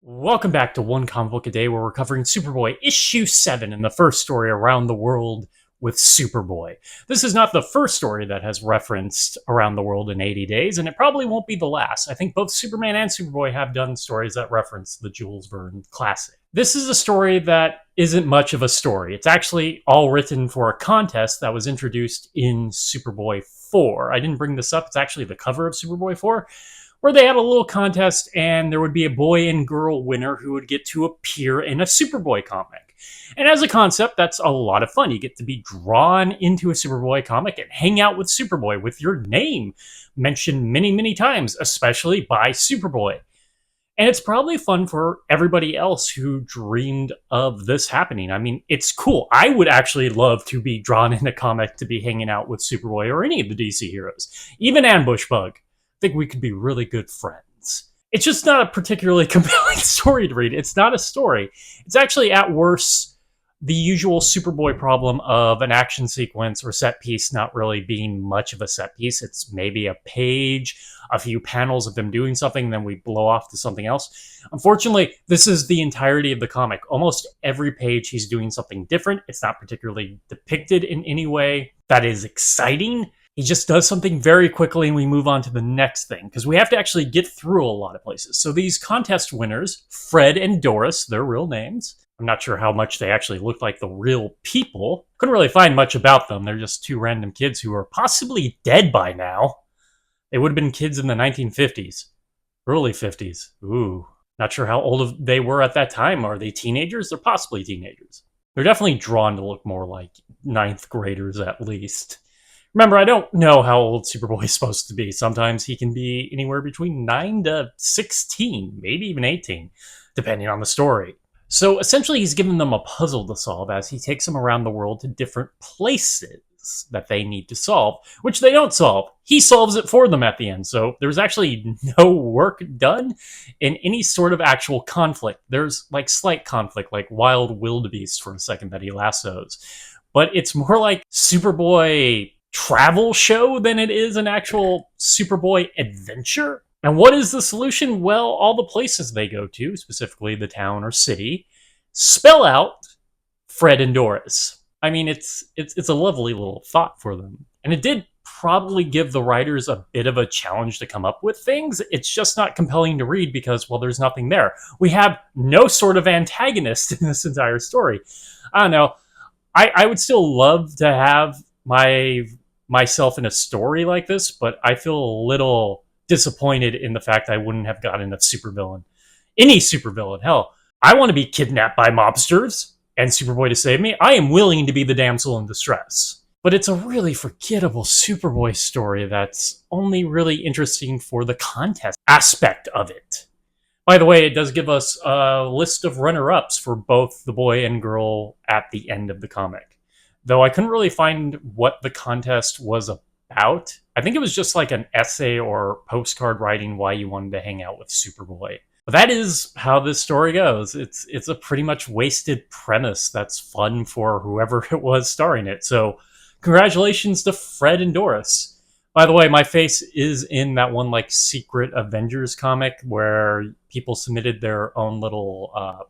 Welcome back to One Comic Book a Day, where we're covering Superboy issue 7 and the first story Around the World with Superboy. This is not the first story that has referenced Around the World in 80 Days, and it probably won't be the last. I think both Superman and Superboy have done stories that reference the Jules Verne classic. This is a story that isn't much of a story. It's actually all written for a contest that was introduced in Superboy 4. I didn't bring this up. It's actually the cover of Superboy 4, where they had a little contest and there would be a boy and girl winner who would get to appear in a Superboy comic. And as a concept, that's a lot of fun. You get to be drawn into a Superboy comic and hang out with Superboy with your name mentioned many, many times, especially by Superboy. And it's probably fun for everybody else who dreamed of this happening. I mean, it's cool. I would actually love to be drawn in a comic to be hanging out with Superboy or any of the DC heroes, even Ambush Bug. Think we could be really good friends. It's just not a particularly compelling story to read. It's not a story. It's actually, at worst, the usual Superboy problem of an action sequence or set piece not really being much of a set piece. It's maybe a page, a few panels of them doing something, then we blow off to something else. Unfortunately, this is the entirety of the comic. Almost every page he's doing something different. It's not particularly depicted in any way that is exciting. He just does something very quickly and we move on to the next thing, because we have to actually get through a lot of places. So these contest winners, Fred and Doris, their real names. I'm not sure how much they actually look like the real people. Couldn't really find much about them. They're just two random kids who are possibly dead by now. They would have been kids in the 1950s. Early 50s. Ooh. Not sure how old they were at that time. Are they teenagers? They're possibly teenagers. They're definitely drawn to look more like ninth graders at least. Remember, I don't know how old Superboy is supposed to be. Sometimes he can be anywhere between 9 to 16, maybe even 18, depending on the story. So essentially, he's given them a puzzle to solve as he takes them around the world to different places that they need to solve, which they don't solve. He solves it for them at the end. So there's actually no work done in any sort of actual conflict. There's like slight conflict, like wild wildebeest for a second that he lassos. But it's more like Superboy travel show than it is an actual Superboy adventure. And what is the solution? Well, all the places they go to, specifically the town or city, spell out Fred and Doris. I mean, it's a lovely little thought for them. And it did probably give the writers a bit of a challenge to come up with things. It's just not compelling to read because, well, there's nothing there. We have no sort of antagonist in this entire story. I don't know. I would still love to have myself in a story like this, but I feel a little disappointed in the fact I wouldn't have gotten a supervillain. Any supervillain. Hell, I want to be kidnapped by mobsters and Superboy to save me. I am willing to be the damsel in distress. But it's a really forgettable Superboy story that's only really interesting for the contest aspect of it. By the way, it does give us a list of runner-ups for both the boy and girl at the end of the comic. Though I couldn't really find what the contest was about. I think it was just like an essay or postcard writing why you wanted to hang out with Superboy. But that is how this story goes. It's a pretty much wasted premise that's fun for whoever it was starring it. So congratulations to Fred and Doris. By the way, my face is in that one like secret Avengers comic where people submitted their own little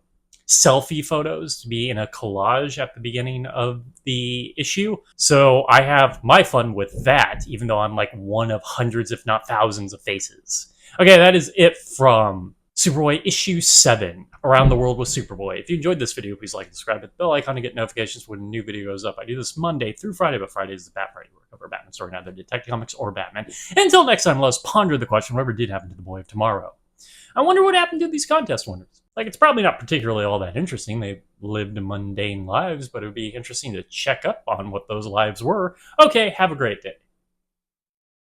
selfie photos to be in a collage at the beginning of the issue. So I have my fun with that, even though I'm like one of hundreds, if not thousands of faces. Okay, that is it from Superboy issue 7, Around the World with Superboy. If you enjoyed this video, please like and subscribe, hit the bell icon to get notifications when a new video goes up. I do this Monday through Friday, but Friday is the Bat Friday where I cover a Batman story, neither Detective Comics or Batman. And until next time, let us ponder the question, whatever did happen to the boy of tomorrow. I wonder what happened to these contest winners. Like, it's probably not particularly all that interesting. They lived mundane lives, but it would be interesting to check up on what those lives were. Okay, have a great day.